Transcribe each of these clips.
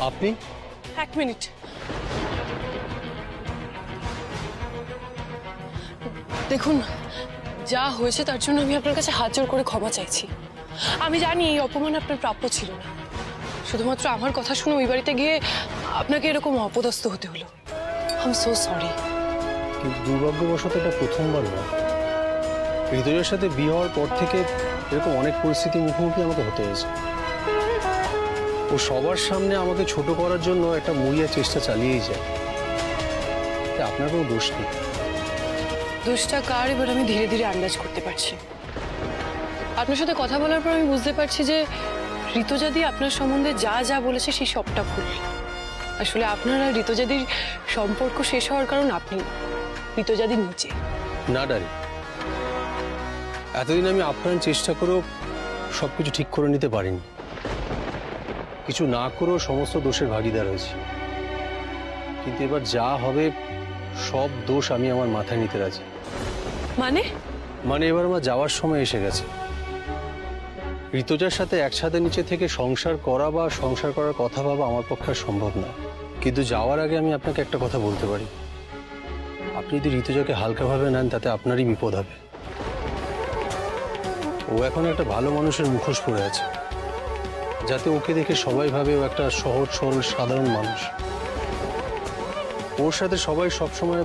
আপনি? এক মিনিট। দেখুন, যা হয়েছে তার জন্য আমি আপনার কাছে হাত জোড় করে ক্ষমা চাইছি। আমি জানি এই অপমান আপনার প্রাপ্য ছিল না, শুধুমাত্র আমার কথা শুনে ওই বাড়িতে গিয়ে আপনাকে এরকম অপদস্থ হতে হলো। I am so sorry. কিন্তু দুর্ভাগ্যবশত এটা প্রথমবার নয়। ঋতুজার সাথে বিয়ে হওয়ার পর থেকে এরকম অনেক পরিস্থিতির মুখোমুখি আমাকে হতে হয়েছে। ও সবার সামনে আমাকে ছোট করার জন্য একটা মরিয়া চেষ্টা চালিয়েই যায়। আপনার কোনো দোষ নেই। দোষটা কার এবার আমি ধীরে ধীরে আন্দাজ করতে পারছি। আপনার সাথে কথা বলার পর আমি বুঝতে পারছি যে ঋতুজাদি আপনার সম্বন্ধে যা যা বলেছে সেই সবটা ভুল। আসলে আপনার আর ঋতুজাদির সম্পর্ক শেষ হওয়ার কারণ আপনি, ঋতুজাদির নিচে না ডারি, এতদিন আমি আপ্রাণ চেষ্টা করেও সবকিছু ঠিক করে নিতে পারিনি। কিছু না করেও সমস্ত দোষের ভাগিদার হয়েছি। কিন্তু এবার যা হবে সব দোষ আমি আমার মাথায় নিতে রাজি। মানে এবার আমার যাওয়ার সময় এসে গেছে। ঋতুজার সাথে একসাথে নিচে থেকে সংসার করা বা সংসার করার কথা ভাবা আমার পক্ষে সম্ভব না। কিন্তু যাওয়ার আগে আমি আপনাকে একটা কথা বলতে পারি, আপনি যদি ঋতুজাকে হালকাভাবে নেন তাতে আপনারই বিপদ হবে। ও এখন একটা ভালো মানুষের মুখোশ পরে আছে, যাতে ওকে দেখে সবাই ভাবে ও একটা সহজ সরল সাধারণ মানুষ। ওর সাথে সবাই সবসময়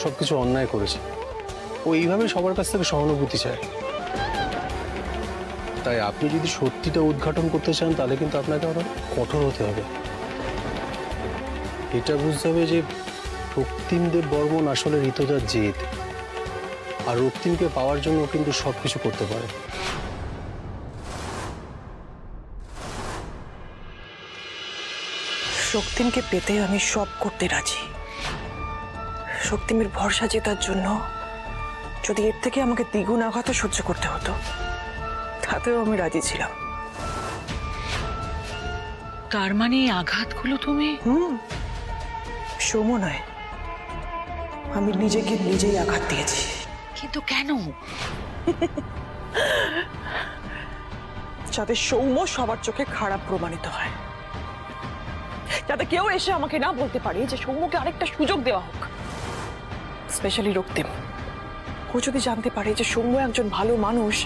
সবকিছু অন্যায় করেছে। ও এইভাবে সবার কাছ থেকে সহানুভূতি চায়। তাই আপনি যদি সত্যিটা উদ্ঘাটন করতে চান তাহলে কিন্তু আপনাকে আরো কঠোর হতে হবে। এটা বুঝতে হবে যে রক্তিমদেব বর্মন আসলে ঋতুজার জেদ, আর রক্তিমকে পাওয়ার জন্য কিন্তু সবকিছু করতে পারে। রক্তিমকে পেতে আমি সব করতে রাজি। রক্তিমের ভরসা জেতার জন্য যদি এর থেকে আমাকে দ্বিগুণ আঘাতও সহ্য করতে হতো তাতেও আমি রাজি ছিলাম। তার মানে এই আঘাতগুলো তুমি? সৌম্য নয়, আমি নিজেকে নিজেই আঘাত দিয়েছি। কিন্তু কেন? যাতে সৌম্য সবার চোখে খারাপ প্রমাণিত হয়, যাতে কেউ এসে আমাকে না বলতে পারে যে সৌম্যকে আরেকটা সুযোগ দেওয়া হোক। স্পেশালি রক্তিম, ও যদি জানতে পারে যে সৌম্য একজন ভালো মানুষ,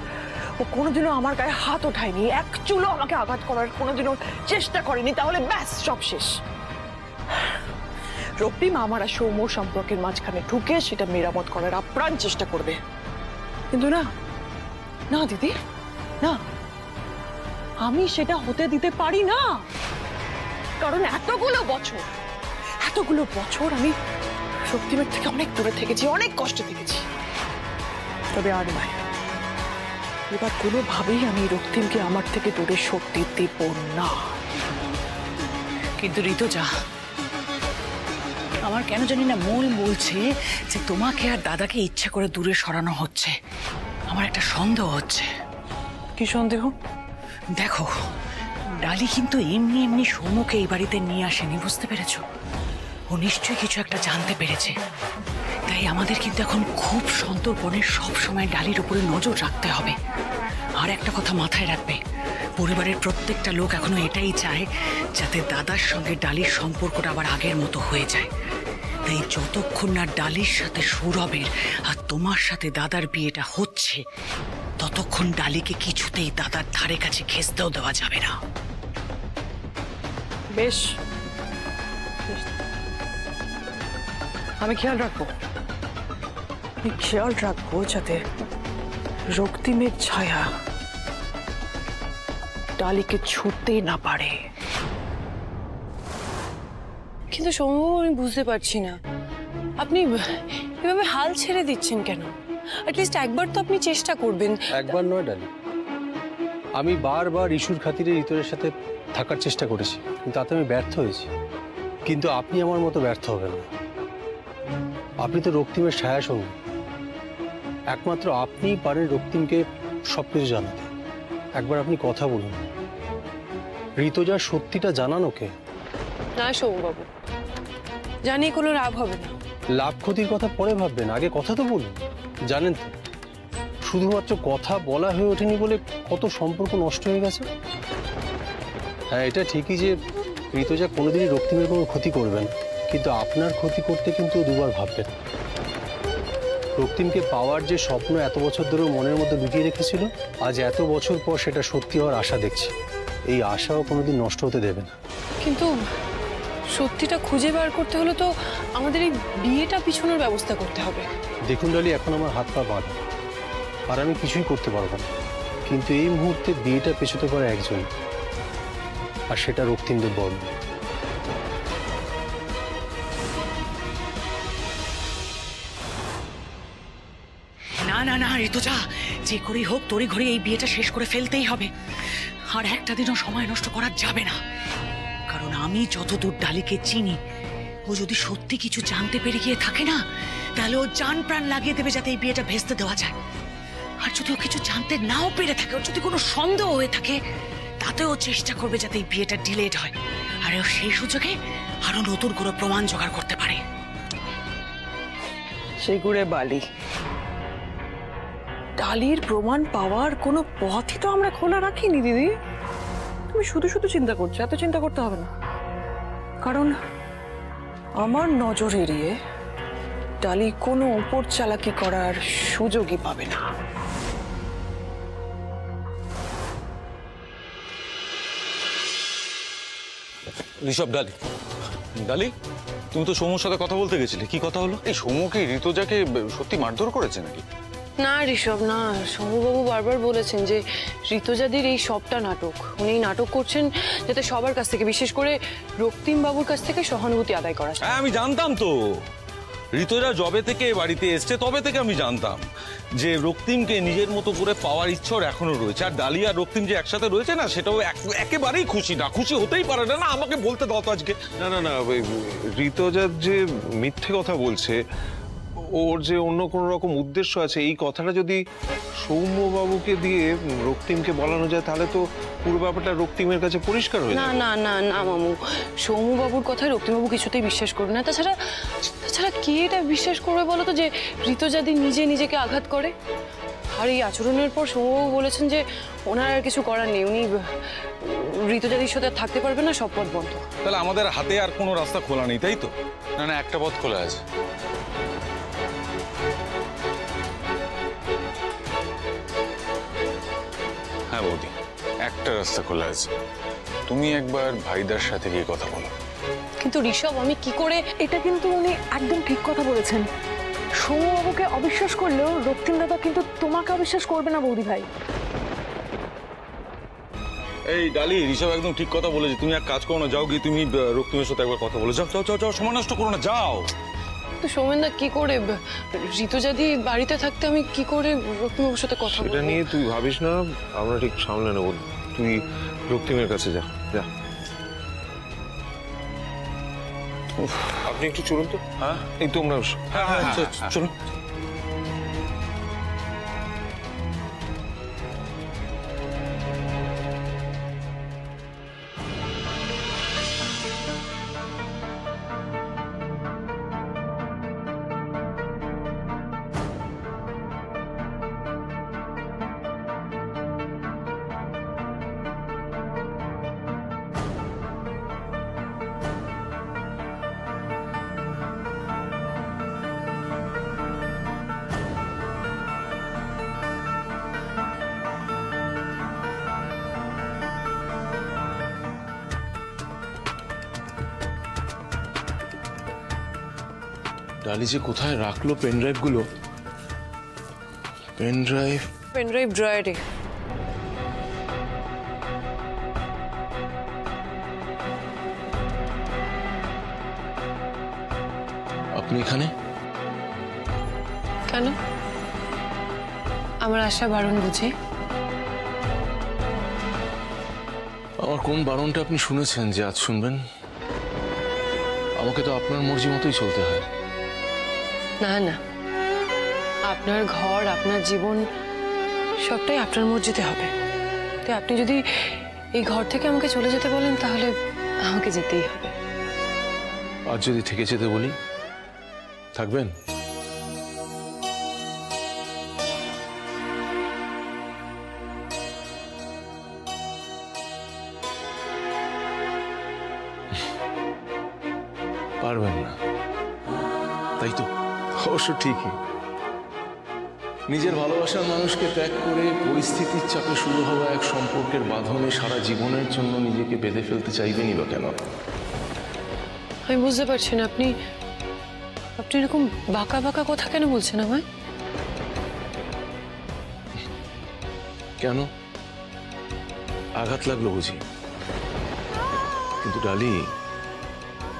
ও কোনোদিনও আমার গায়ে হাত ওঠায়নি, এক চুলও আমাকে আঘাত করার কোনোদিনও চেষ্টা করেনি, তাহলে ব্যাস সব শেষ। রক্তিম আমার আর সৌম্য সম্পর্কের মাঝখানে ঢুকে সেটা মেরামত করার আপ্রাণ চেষ্টা করবে। কিন্তু না না দিদি, না, আমি সেটা হতে দিতে পারি না। কারণ এতগুলো বছর আমি রক্তিমের থেকে অনেক দূরে থেকেছি, অনেক কষ্ট থেকেছি। তবে আর নয়, এবার কোনোভাবেই আমি রক্তিমকে আমার থেকে দূরে সরতে দেব না। কিন্তু ঋতুজা, আমার কেন জানি না মূল বলছে যে তোমাকে আর দাদাকে ইচ্ছে করে দূরে সরানো হচ্ছে। আমার একটা সন্দেহ হচ্ছে। কি সন্দেহ? দেখো, ডালি কিন্তু এমনি এমনি সৌম্যকে এই বাড়িতে নিয়ে আসেনি, বুঝতে পেরেছো? ও নিশ্চয়ই কিছু একটা জানতে পেরেছে। তাই আমাদের কিন্তু এখন খুব সন্তর্পণে সব সময় ডালির উপরে নজর রাখতে হবে। আর একটা কথা মাথায় রাখবে, পরিবারের প্রত্যেকটা লোক এখনো এটাই চায় যাতে দাদার সঙ্গে ডালির সম্পর্কটা আবার আগের মতো হয়ে যায়। তাই যতক্ষণ না ডালির সাথে সৌরভের আর তোমার সাথে দাদার বিয়েটা হচ্ছে, ততক্ষণ ডালিকে কিছুতেই দাদার ধারে কাছে ঘেঁষতেও দেওয়া যাবে না। বেশ, আমি খেয়াল রাখবো যাতে রক্তিমের ছায়া ডালিকে ছুটতে না পারে। কিন্তু সম্ভব আমি বুঝতে পারছি না, আপনি এভাবে হাল ছেড়ে দিচ্ছেন কেন? অ্যাটলিস্ট একবার তো আপনি চেষ্টা করবেন। একবার নয় ডালি, আমি বারবার ইস্যুর খাতিরে ঋতুর সাথে থাকার চেষ্টা করেছি, কিন্তু তাতে আমি ব্যর্থ হয়েছি। কিন্তু আপনি আমার মতো ব্যর্থ হবেন না। আপনি তো রক্তিমের ছায়া সঙ্গী, একমাত্র আপনিই পারেন রক্তিমকে সবকিছু জানাতে। একবার আপনি কথা বলুন, ঋতুজার সত্যিটা জানান ওকে। না সৌমবাবু, জানিয়ে কোনো লাভ হবে না। লাভ ক্ষতির কথা পরে ভাববেন, আগে কথা তো বলুন। জানেন তো, শুধুমাত্র কথা বলা হয়ে ওঠেনি বলে কত সম্পর্ক নষ্ট হয়ে গেছে। হ্যাঁ, এটা ঠিকই যে ঋতুজা কোনোদিনই রক্তিমের কোনো ক্ষতি করবেন, কিন্তু আপনার ক্ষতি করতে কিন্তু দুবার ভাববেন। রক্তিমকে পাওয়ার যে স্বপ্ন এত বছর ধরে মনের মধ্যে লুকিয়ে রেখেছিল, আজ এত বছর পর সেটা সত্যি হওয়ার আশা দেখছি। এই আশাও কোনোদিন নষ্ট হতে দেবে না। কিন্তু সত্যিটা খুঁজে বার করতে হলে তো আমাদের এই বিয়েটা পিছনের ব্যবস্থা করতে হবে। দেখুন ডালি, এখন আমার হাত পা বাঁধা, আর আমি কিছুই করতে পারবো না। কিন্তু এই মুহূর্তে বিয়েটা পেছোতে পারে একজন, আর সেটা রক্তিমদেব বর্মন। না না না ঋতুজা, যে করেই হোক তড়ি ঘড়ি এই বিয়েটা শেষ করে ফেলতেই হবে। আর একটা দিনও সময় নষ্ট করা যাবে না, কারণ আমি যতদূর ডালিকে চিনি, ও যদি সত্যি কিছু জানতে পেরে গিয়ে থাকে না, তাহলে ও জান প্রাণ লাগিয়ে দেবে যাতে এই বিয়েটা ভেস্তে দেওয়া যায়। আর যদি ও কিছু জানতে নাও পেরে থাকে, ওর যদি কোনো সন্দেহ হয়ে থাকে, তাতেও চেষ্টা করবে যাতে এই বিয়েটা ডিলেড হয়, আর ও সেই সুযোগে আরো নতুন করে প্রমাণ জোগাড় করতে পারে। সেগুড়ে বালি, ডালির প্রমাণ পাওয়ার কোনো পথই তো আমরা খোলা রাখিনি দিদি। তুমি শুধু শুধু চিন্তা করছো, এত চিন্তা করতে হবে না, কারণ আমার নজর এড়িয়ে ডালি কোনো উপর চালাকি করার সুযোগই পাবে না। ঋষভ, ডালি ডালি, তুমি তো সৌম্যর সাথে কথা বলতে গেছিলে, কি কথা হলো? এই সৌম্য কি ঋতুজাকে সত্যি মারধর করেছে নাকি? না ঋষভ, না, শম্ভুবাবু বারবার বলেছেন যে ঋতুজাদির এই সবটা নাটক। উনি এই নাটক করছেন যাতে সবার কাছ থেকে, বিশেষ করে রক্তিম বাবুর কাছ থেকে সহানুভূতি আদায় করা যায়। হ্যাঁ, আমি জানতাম তো। ঋতুজা যবে থেকে বাড়িতে এসছে তবে থেকে আমি জানতাম যে রক্তিমকে নিজের মতো করে পাওয়ার ইচ্ছা এখনো রয়েছে। আর ডালি আর রক্তিম যে একসাথে রয়েছে না, সেটাও একেবারেই খুশি না। খুশি হতেই পারে না। না, আমাকে বলতে দাও তো আজকে। না না না, ঋতুজা যে মিথ্যে কথা বলছে, ওর যে অন্য কোনো রকম উদ্দেশ্য আছে, এই কথাটা যদি সৌম্যবাবুকে দিয়ে রক্তিমকে বলানো যায়, তাহলে তো পুরো ব্যাপারটা রক্তিমের কাছে পরিষ্কার হয়ে না যাবে। না না না মামু, সৌম্যবাবুর কথায় রক্তিমবাবু কিছুতেই বিশ্বাস করবে না। তাছাড়া কে এটা বিশ্বাস করবে বলো তো, যে ঋতুজাদি নিজে নিজেকে আঘাত করে? আর এই আচরণের পর সৌম্যবাবু বলেছেন যে ওনার আর কিছু করার নেই, উনি ঋতুজাদির সাথে আর থাকতে পারবে না, সব পথ বন্ধ। তাহলে আমাদের হাতে আর কোনো রাস্তা খোলা নেই, তাই তো? না না, একটা পথ খোলা আছে। হ্যাঁ বৌদি, একটা রাস্তা খোলা আছে। তুমি একবার ভাইদার সাথে গিয়ে কথা বলো। কিন্তু ঋষভ, আমি কি করে? এটা কিন্তু উনি একদম ঠিক কথা বলেছেন। সৌম্যবাবুকে অবিশ্বাস করলেও রক্তিম দাদা কিন্তু তোমাকে অবিশ্বাস করবে না বৌদি ভাই। এই ডালি, ঋষভ একদম ঠিক কথা বলেছে। তুমি এক কাজ করো না, যাও গিয়ে তুমি রক্তিমের সাথে একবার কথা বলো। যাও যাও যাও যাও, সময় নষ্ট করো না, যাও। তো সৌমেনদা, কি করে ঋতুজাদি বাড়িতে থাকতে আমি কি করে রক্তিমবাবুর সাথে কথা বলবো? সেটা নিয়ে তুই ভাবিস না, আমরা ঠিক সামলে নেবো। তুই রক্তিমের কাছে যা যা। আপনি একটু চলুন তো। হ্যাঁ, এই তোমরা হ্যাঁ হ্যাঁ, চলুন। ডালি যে কোথায় রাখলো পেনড্রাইভ গুলো? পেনড্রাইভ পেনড্রাইভ ড্রয়ারে। আপনি এখানে? কেন? আমার আশা বারণ বুঝি? আমার কোন বারণটা আপনি শুনেছেন যে আজ শুনবেন? আমাকে তো আপনার মর্জি মতোই চলতে হয়। না না, আপনার ঘর, আপনার জীবন সবটাই আপনার মর্জিতে হবে। তো আপনি যদি এই ঘর থেকে আমাকে চলে যেতে বলেন, তাহলে আমাকে যেতেই হবে। আজ যদি থেকে যেতে বলি, থাকবেন? পারবেন না, তাই তো? অবশ্য ঠিকই। নিজের ভালোবাসার মানুষকে ত্যাগ করে পরিস্থিতির চাপে শুরু হওয়া এক সম্পর্কের বাঁধনে সারা জীবনের জন্য নিজেকে বেঁধে ফেলতে চাইবেনই বা কেন? আমি বুঝতে পারছি না আপনি এরকম বাঁকা বাঁকা কথা কেন বলছেন আমায়? কেন? আঘাত লাগলো বুঝি? কিন্তু ডালি,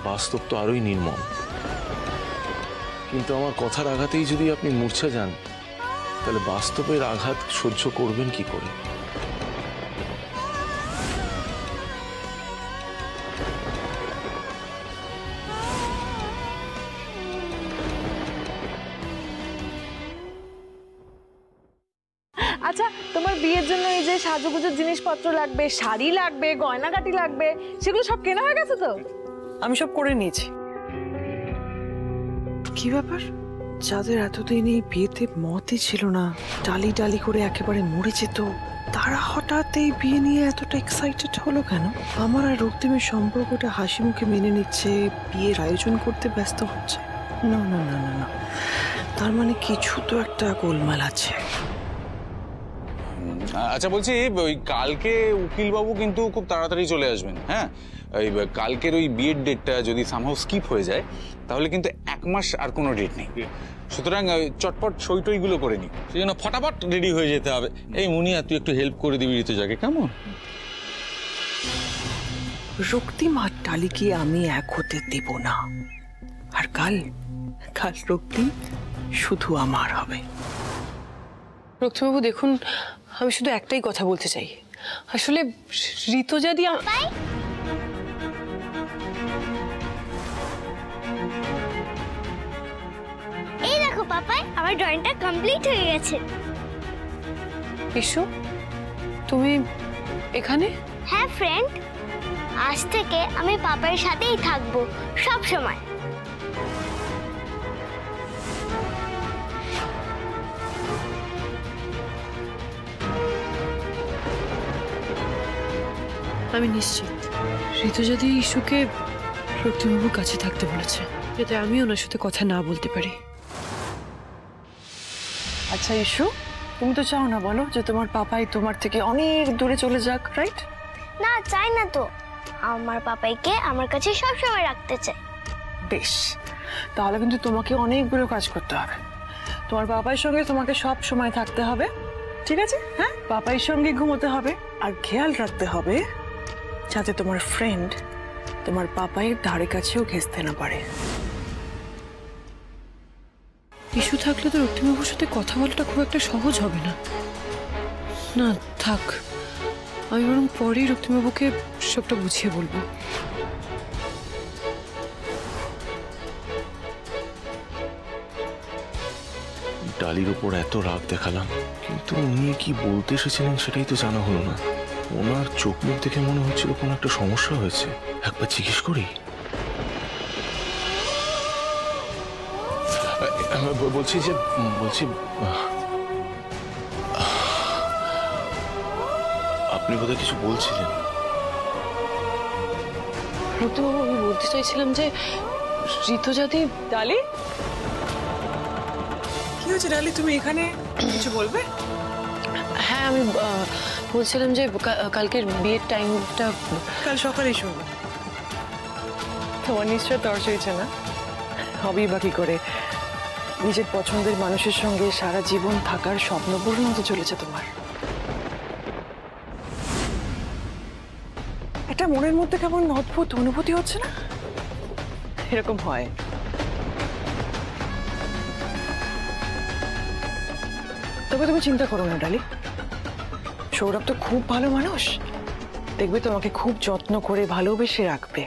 বাস্তব তো আরোই নির্মম। কিন্তু আমার কথার আঘাতেই যদি আপনি মূর্ছা যান, তাহলে বাস্তবের আঘাত সহ্য করবেন কি করে? আচ্ছা, তোমার বিয়ের জন্য এই যে সাজুগুজুর জিনিসপত্র লাগবে, শাড়ি লাগবে, গয়নাগাটি লাগবে, সেগুলো সব কেনা হয়ে গেছে তো? আমি সব করে নিয়েছি। কি ব্যাপার, যাদের এতদিন এই বিয়েতে মতই ছিল না, ডালি ডালি করে একেবারে মরে যেত, তারা হঠাৎ এই বিয়ে নিয়ে এতটা এক্সাইটেড হলো কেন? আমার আর রক্তিমের সম্পর্কটা হাসি মুখে মেনে নিচ্ছে, বিয়ের আয়োজন করতে ব্যস্ত হচ্ছে। না না না না না, তার মানে কিছু তো একটা গোলমাল আছে। আচ্ছা বলছি, ওই কালকে উকিলবাবু কিন্তু খুব তাড়াতাড়ি চলে আসবেন। হ্যাঁ, ওই কালকের ওই বিয়ের ডেটটা যদি সামহাও স্কিপ হয়ে যায়, তাহলে কিন্তু 1 মাস আর কোনো ডেট নেই। সুতরাং চটপট সইটইগুলো করে নি, সেই জন্য ফটাফট রেডি হয়ে যেতে হবে। এই মুনিয়া, তুই একটু হেল্প করে দিবি ঋতুজাকে, কেমন? রক্তিম আর ডালিকে আমি এক হতে দেব না। আর কাল রক্তিম শুধু আমার হবে। রক্তিমবাবু দেখুন, আমি শুধু একটাই কথা বলতে চাই। আসলে ঋতুজা দি এই দেখো পাপাই, আমার ড্রয়িংটা কমপ্লিট হয়ে গেছে। ইসু, তুমি এখানে? হ্যাঁ ফ্রেন্ড, আজ থেকে আমি পাপার সাথেই থাকবো সব সময়। আমি নিশ্চিত ঋতুজা দি ইসুকে রক্তিমবাবুর কাছে থাকতে বলেছে, যাতে আমি ওনার সাথে কথা না বলতে পারি। আচ্ছা ইস্যু, তুমি তো চাও না বলো যে তোমার পাপাই তোমার থেকে অনেক দূরে চলে যাক, রাইট? না, চাই না তো। আমার পাপাইকে আমার কাছে সব সময় রাখতে চাই। বেশ, তাহলে কিন্তু তোমাকে অনেকগুলো কাজ করতে হবে। তোমার পাপাইয়ের সঙ্গে তোমাকে সব সময় থাকতে হবে, ঠিক আছে? হ্যাঁ, পাপাইয়ের সঙ্গে ঘুমোতে হবে, আর খেয়াল রাখতে হবে যাতে তোমার ফ্রেন্ড তোমার পাপাইয়ের ধারে কাছেও ঘেঁষতে না পারে। ইস্যু থাকলে তো রক্তিমবাবুর সাথে কথা বলাটা খুব একটা সহজ হবে না। না থাক, আমি বরং পরেই রক্তিমবাবুকে সবটা বুঝিয়ে বলবো। ডালির উপর এত রাগ দেখালাম, কিন্তু উনি কি বলতে এসেছিলেন সেটাই তো জানা হলো না। ওনার চোখ মুখ দেখে মনে হচ্ছিল কোনো একটা সমস্যা হয়েছে। একবার জিজ্ঞেস করি। বলছি আপনি বোধহয় কিছু বলছিলেন। রক্তিমবাবু, আমি বলতে চাইছিলাম যে ঋতুজা দি। ডালি, কি হয়েছে ডালি, তুমি এখানে? কিছু বলবে? হ্যাঁ, আমি বলছিলাম যে কালকের বিয়ের টাইমটা কাল সকালেই শুনবো। তোমার নিশ্চয় তর্স হয়েছে না? হবেই বা কি করে? নিজের পছন্দের মানুষের সঙ্গে সারা জীবন থাকার স্বপ্ন পূরণ হতে চলেছে তোমার। এটা মনের মধ্যে কেমন অদ্ভুত অনুভূতি হচ্ছে না? এরকম হয়। তবে তুমি চিন্তা করো না ডালি, সৌরভ তো খুব ভালো মানুষ, দেখবে তোমাকে খুব যত্ন করে ভালোবেসে রাখবে।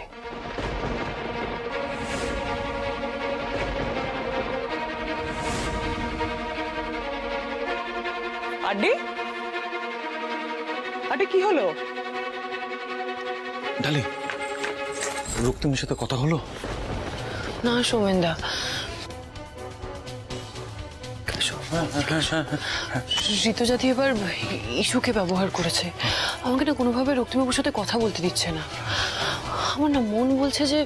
আড্ডি, কি হলো? ডালি, রক্তিমের সাথে কথা হলো? না সৌমেনদা, ঋতুজা দি এবার ইস্যুকে ব্যবহার করেছে। আমাকে না কোনোভাবে রক্তিমবাবুর সাথে কথা বলতে দিচ্ছে না। আমার না মন বলছে যে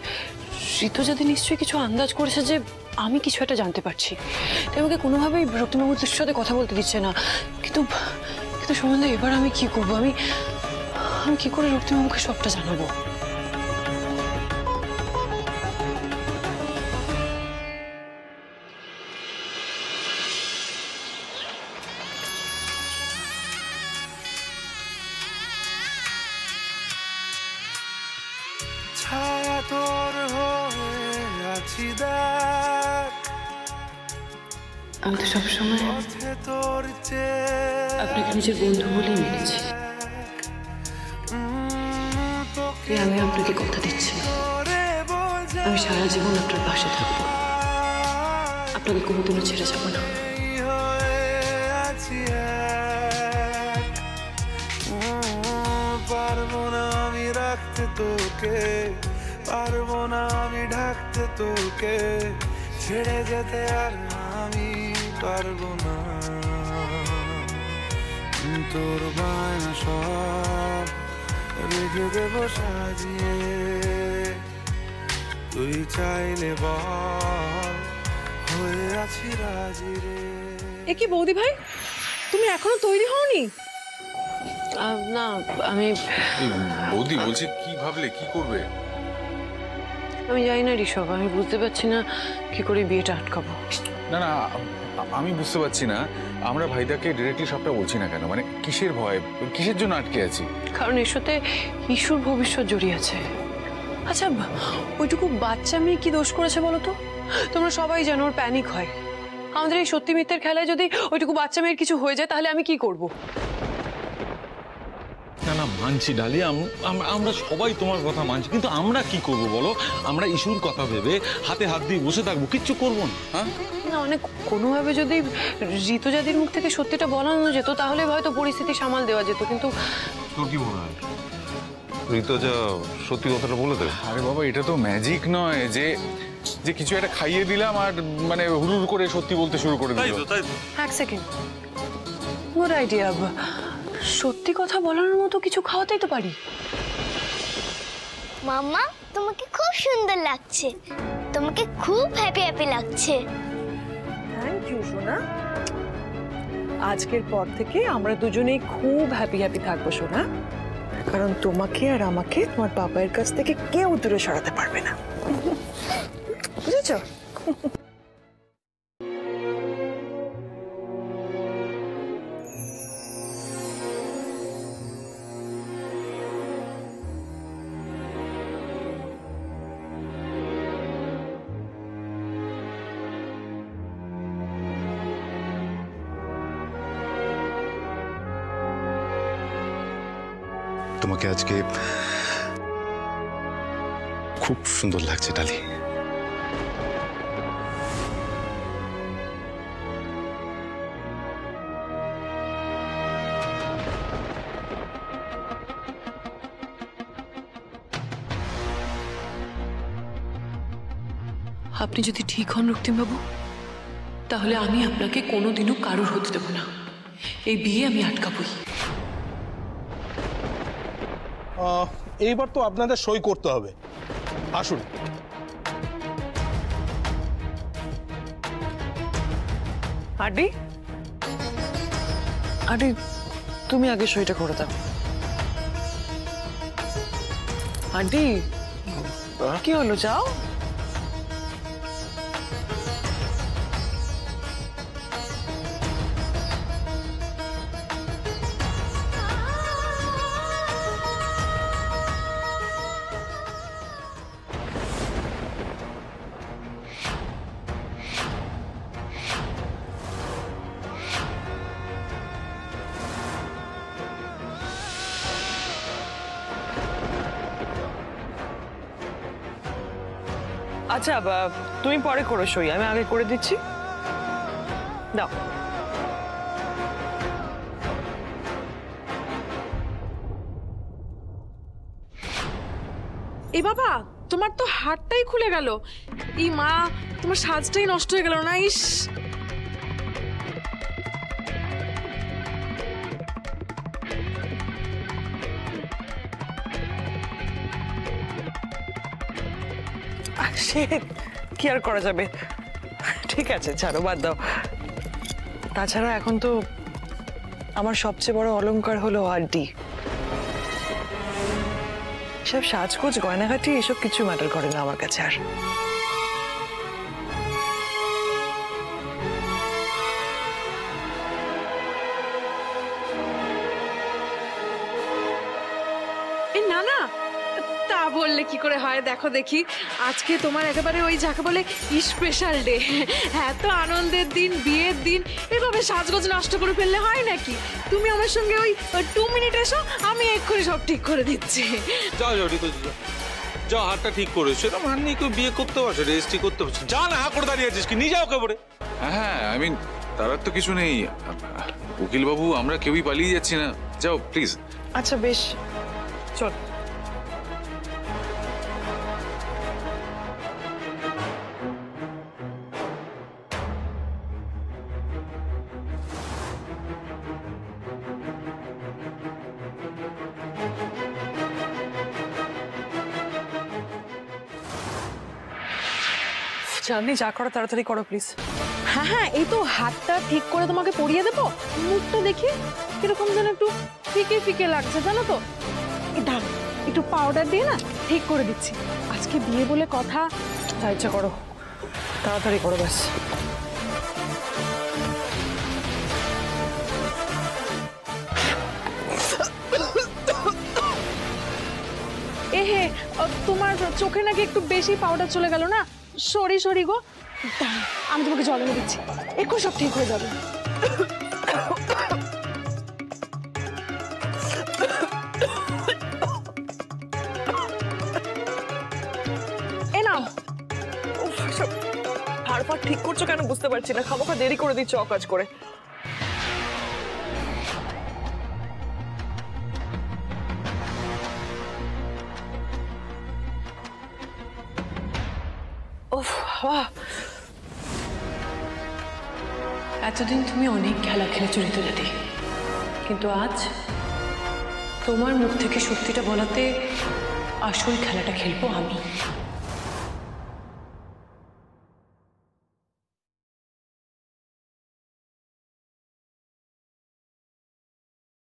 ঋতুজাদি নিশ্চয়ই কিছু আন্দাজ করেছে যে আমি কিছু একটা জানতে পারছি, তাই আমাকে কোনোভাবেই রক্তিমবাবুর সাথে কথা বলতে দিচ্ছে না। কিন্তু কিন্তু সুমনদা, এবার আমি কি করবো? আমি কি করে রক্তিমবাবুকে সবটা জানাবো? ছায়া তোর হয়ে আছি দেখ, আমি তো সবসময় তোর আপনাকে নিজের বন্ধু বলেই মেনেছি। আমি আপনাকে কথা দিচ্ছি, আমি সারা জীবন আপনার পাশে থাকবো, আপনাকে কোনোদিনও ছেড়ে যাবো না। পারবো না আমি রাখতে তোকে, পারবো না আমি ঢাকতে তোকে, ছেড়ে যেতে আর আমি পারবো না। তোর বায়না সব রেখে দেবো সাজিয়ে, তুই চাইলে বল হয়ে আছি রাজি রে। এ কি বৌদি ভাই, তুমি এখনো তৈরি হওনি? না, আমি বৌদি বলছি, কি ভাবলে, কি করবে? জানি না ঋষভ, আমি বুঝতে পারছি না কি করে বিয়েটা আটকাবো। না না, আমি বুঝতে পারছি না আমরা ভাইদাকে ডিরেক্টলি সবটা বলছি না কেন, মানে কিসের ভয়, কিসের জন্য আটকে আছি? কারণ এর সাথে ইস্যুর ভবিষ্যৎ জড়িয়ে আছে। আচ্ছা, ওইটুকু বাচ্চা মেয়ে কি দোষ করেছে বলো তো? তোমরা সবাই জানো ওর প্যানিক হয়। আমাদের এই সত্যি মিথ্যের খেলায় যদি ওইটুকু বাচ্চা মেয়ের কিছু হয়ে যায় তাহলে আমি কি করব? না না, মানছি ডালি, আমরা সবাই তোমার কথা মানছি, কিন্তু আমরা কি করব বলো? আমরা ইস্যুর কথা ভেবে হাতে হাত দিয়ে বসে থাকবো, কিচ্ছু করবো না? হ্যাঁ না, মানে কোনোভাবে যদি ঋতুজাদির মুখ থেকে সত্যিটা বলানো যেত তাহলে হয়তো পরিস্থিতি সামাল দেওয়া যেত, কিন্তু তোর কি মনে হয় ঋতুজা সত্যি কথাটা বলে দেবে? আরে বাবা, এটা তো ম্যাজিক নয় যে যে কিছু একটা খাইয়ে দিলাম আর মানে হুড়ুড় করে সত্যি বলতে শুরু করে দিল। এক সেকেন্ড, গুড আইডিয়া। সত্যি কথা বলানোর মতো কিছু খাওয়াতেই তো পারি। মাম্মা, তোমাকে খুব সুন্দর লাগছে, তোমাকে খুব হ্যাপি হ্যাপি লাগছে। থ্যাংক ইউ সোনা। আজকের পর থেকে আমরা দুজনেই খুব হ্যাপি হ্যাপি থাকবো সোনা, কারণ তোমাকে আর আমাকে তোমার বাবার কাছ থেকে কেউ দূরে সরাতে পারবে না, বুঝেছো? তোমাকে আজকে খুব সুন্দর লাগছে ডালি। আপনি যদি ঠিক হন রক্তিমবাবু, তাহলে আমি আপনাকে কোনোদিনও কারোর হতে দেব না। এই বিয়ে আমি আটকাবই। এইবার তো আপনাদের সই করতে হবে, আসুন। আডি, আডি, তুমি আগে সইটা করে দাও। আডি, কি হলো, যাও। আচ্ছা, তুমি পরে করো সই, আমি আগে করে দিচ্ছি, দাও। এই বাবা, তোমার তো হাতটাই খুলে গেল। এই মা, তোমার সাজটাই নষ্ট হয়ে গেল না। ইস, সে কি আর করা যাবে, ঠিক আছে ছাড়ো, বাদ দাও। তাছাড়া এখন তো আমার সবচেয়ে বড় অলংকার হলো হাড্ডি। সব সাজগোজ গয়নাঘাটি এসব কিছু ম্যাটার করে না আমার কাছে আর। না না, তা বললে কি করে হয়? দেখো দেখি, আজকে তোমার একেবারে ওই যাকে বলে স্পেশাল ডে, এত আনন্দের দিন, বিয়ের দিন, এভাবে সাজগোজ নষ্ট করে ফেললে হয় নাকি? তুমি আমার সঙ্গে ওই 2 মিনিট এসো, আমি এক্ষুনি সব ঠিক করে দিচ্ছি। যাও যাও ঋতু, যাও হাতটা ঠিক করে, সেরকম হাত নিয়ে কেউ বিয়ে করতে পারছে, রেজিস্ট্রি করতে পারছে? যা না, হা করে দাঁড়িয়ে আছিস কি? নিয়ে যাও কেবরে। হ্যাঁ আই মিন তার তো কিছু নেই উকিল বাবু, আমরা কেউই পালিয়ে যাচ্ছি না, যাও প্লিজ। আচ্ছা বেশ, চল। জানি, যা করো তাড়াতাড়ি করো প্লিজ। হ্যাঁ হ্যাঁ, এই তো হাতটা ঠিক করে তোমাকে পরিয়ে দেবো। মুখটা দেখি কিরকম যেন একটু ফিকে ফিকে লাগছে, জানো তো? দাঁড়, একটু পাউডার দিয়ে না ঠিক করে দিচ্ছি। আজকে বিয়ে বলে কথা। যা ইচ্ছা করো, তাড়াতাড়ি করো ব্যাস। এহে, তোমার চোখে নাকি একটু বেশি পাউডার চলে গেল না? সরি সরি গো, দাঁড়া, আমি তোমাকে জল এনে দিচ্ছি, একটু সব ঠিক হয়ে যাবে। এ নাও। হাড় ঠিক করছো কেন বুঝতে পারছি না, খামোখা দেরি করে দিচ্ছ অকাজ করে। এতদিন তুমি অনেক খেলা খেলেছো ঋতুজাদি, কিন্তু আজ তোমার মুখ থেকে সত্যিটা বলাতে আসল খেলাটা খেলবো আমি।